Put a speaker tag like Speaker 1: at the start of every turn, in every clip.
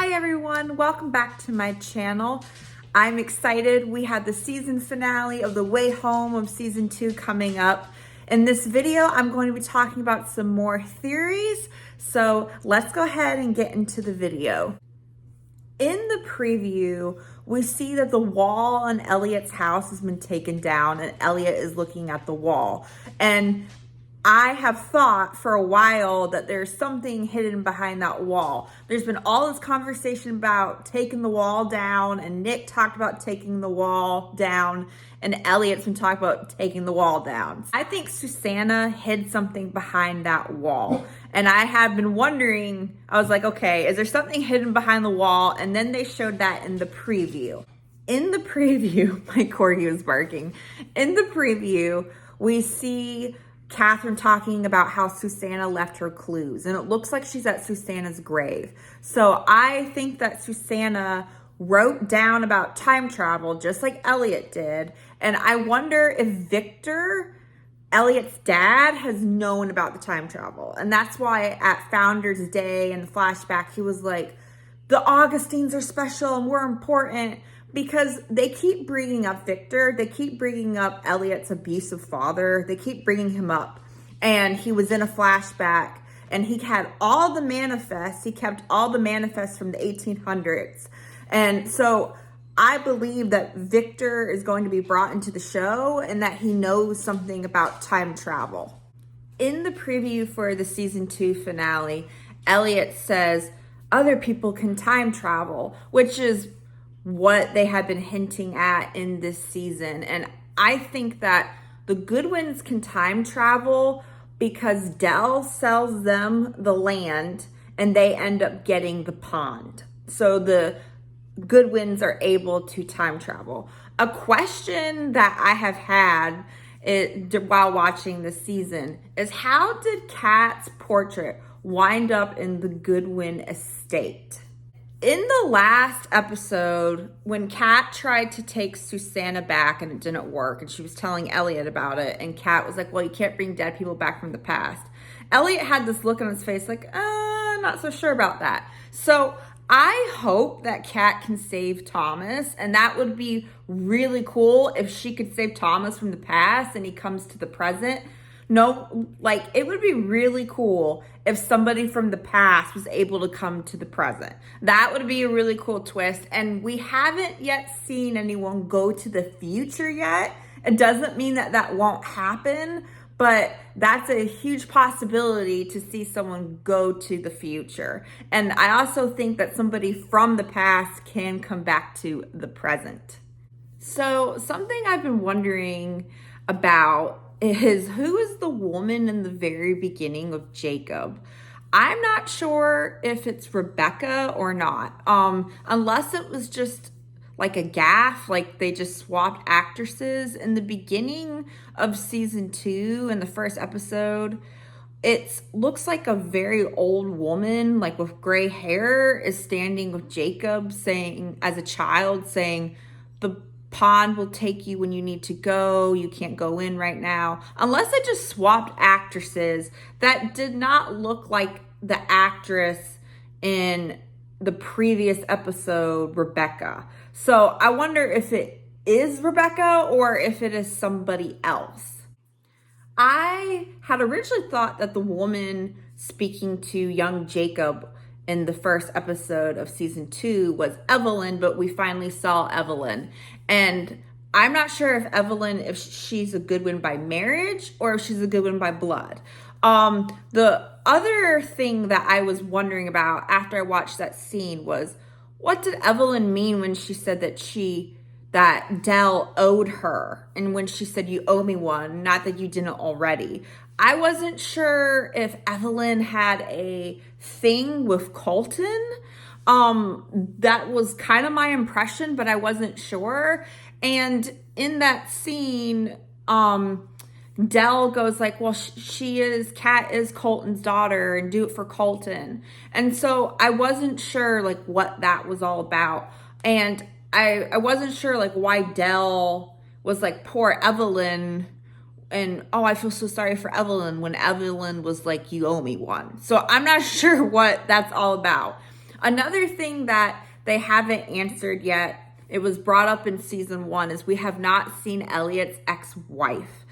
Speaker 1: Hi everyone, welcome back to my channel. I'm excited. We had the season finale of The Way Home of season 2 coming up. In this video, I'm going to be talking about some more theories. So let's go ahead and get into the video. In the preview, we see that the wall on Elliot's house has been taken down and Elliot is looking at the wall. And I have thought for a while that there's something hidden behind that wall. There's been all this conversation about taking the wall down, and Nick talked about taking the wall down, and Elliot's been talking about taking the wall down. I think Susanna hid something behind that wall. And I have been wondering, I was like, okay, is there something hidden behind the wall? And then they showed that in the preview. In the preview, my corgi was barking. In the preview, we see Catherine talking about how Susanna left her clues, and it looks like she's at Susanna's grave. So I think that Susanna wrote down about time travel just like Elliot did, and I wonder if Victor, Elliot's dad, has known about the time travel. And that's why at Founders Day and the flashback, he was like, the Augustines are special and we're important, because they keep bringing up Victor. They keep bringing up Elliot's abusive father. They keep bringing him up. And he was in a flashback and he had all the manifests. He kept all the manifests from the 1800s. And so I believe that Victor is going to be brought into the show and that he knows something about time travel. In the preview for the season 2 finale, Elliot says other people can time travel, which is what they have been hinting at in this season. And I think that the Goodwins can time travel because Del sells them the land and they end up getting the pond. So the Goodwins are able to time travel. A question that I have had while watching this season is, how did Kat's portrait wind up in the Goodwin estate? In the last episode, when Kat tried to take Susanna back and it didn't work, and she was telling Elliot about it, and Kat was like, well, you can't bring dead people back from the past. Elliot had this look on his face like, not so sure about that. So I hope that Kat can save Thomas, and that would be really cool if she could save Thomas from the past and he comes to the present. No, like, it would be really cool if somebody from the past was able to come to the present. That would be a really cool twist. And we haven't yet seen anyone go to the future yet. It doesn't mean that that won't happen, but that's a huge possibility to see someone go to the future. And I also think that somebody from the past can come back to the present. So something I've been wondering about is, who is the woman in the very beginning of Jacob? I'm not sure if it's Rebecca or not, unless it was just like a gaffe, like they just swapped actresses. In the beginning of season 2, in the first episode, it looks like a very old woman, like with gray hair, is standing with Jacob, saying, as a child, saying, the pond will take you when you need to go. You can't go in right now. Unless I just swapped actresses, that did not look like the actress in the previous episode, Rebecca. So I wonder if it is Rebecca or if it is somebody else. I had originally thought that the woman speaking to young Jacob in the first episode of season 2 was Evelyn, but we finally saw Evelyn. And I'm not sure if she's a Goodwin by marriage or if she's a Goodwin by blood. The other thing that I was wondering about after I watched that scene was, what did Evelyn mean when she said that Del owed her, and when she said, you owe me one, not that you didn't already? I wasn't sure if Evelyn had a thing with Colton. That was kind of my impression, but I wasn't sure. And in that scene, Del goes like, well, Kat is Colton's daughter, and do it for Colton. And so I wasn't sure like what that was all about. And I wasn't sure like why Del was like, poor Evelyn, and oh, I feel so sorry for Evelyn, when Evelyn was like, you owe me one. So I'm not sure what that's all about. Another thing that they haven't answered yet, it was brought up in season 1, is we have not seen Elliot's ex-wife.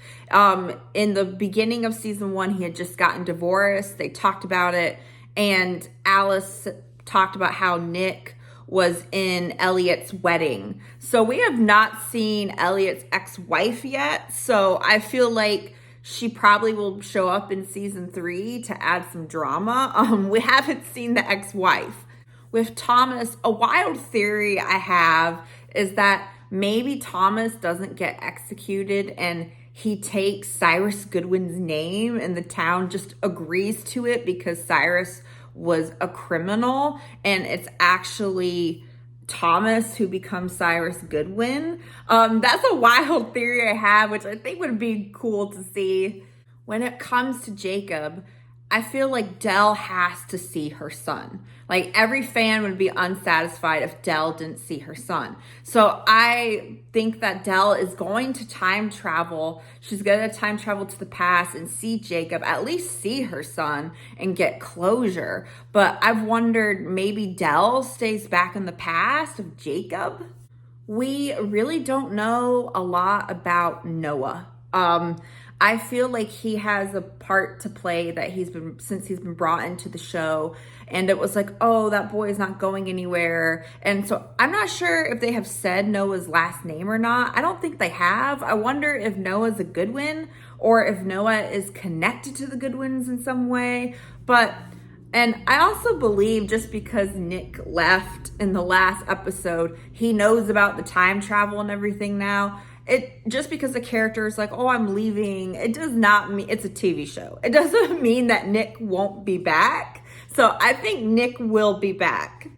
Speaker 1: In the beginning of season 1, he had just gotten divorced. They talked about it, and Alice talked about how Nick was in Elliot's wedding. So we have not seen Elliot's ex-wife yet. So I feel like she probably will show up in season 3 to add some drama. We haven't seen the ex-wife. With Thomas, a wild theory I have is that maybe Thomas doesn't get executed and he takes Cyrus Goodwin's name and the town just agrees to it because Cyrus was a criminal, and it's actually Thomas who becomes Cyrus Goodwin. That's a wild theory I have, which I think would be cool to see. When it comes to Jacob, I feel like Dell has to see her son. Like, every fan would be unsatisfied if Dell didn't see her son. So I think that Dell is going to time travel. She's going to time travel to the past and see Jacob, at least see her son and get closure. But I've wondered, maybe Dell stays back in the past of Jacob? We really don't know a lot about Noah. I feel like he has a part to play that since he's been brought into the show, and it was like, oh, that boy is not going anywhere. And so I'm not sure if they have said Noah's last name or not. I don't think they have. I wonder if Noah's a Goodwin or if Noah is connected to the Goodwins in some way. And I also believe just because Nick left in the last episode, he knows about the time travel and everything now. Just because the character is like, oh, I'm leaving, it does not mean it's a TV show. It doesn't mean that Nick won't be back. So I think Nick will be back.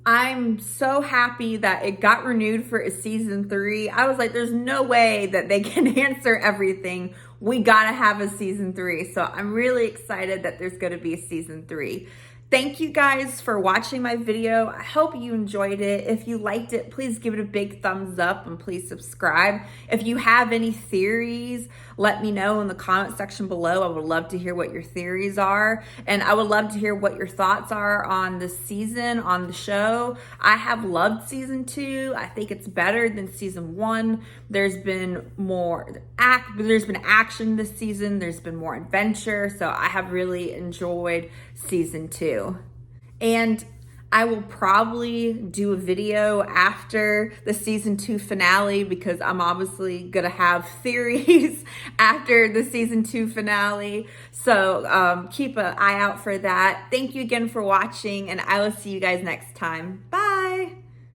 Speaker 1: I'm so happy that it got renewed for a season 3. I was like, there's no way that they can answer everything. We gotta have a season 3. So I'm really excited that there's gonna be a season 3. Thank you guys for watching my video. I hope you enjoyed it. If you liked it, please give it a big thumbs up and please subscribe. If you have any theories, let me know in the comment section below. I would love to hear what your theories are. And I would love to hear what your thoughts are on this season, on the show. I have loved season 2. I think it's better than season 1. There's been action this season. There's been more adventure. So I have really enjoyed season 2. And I will probably do a video after the season 2 finale because I'm obviously gonna have theories after the season 2 finale. So keep an eye out for that. Thank you again for watching, and I will see you guys next time. Bye.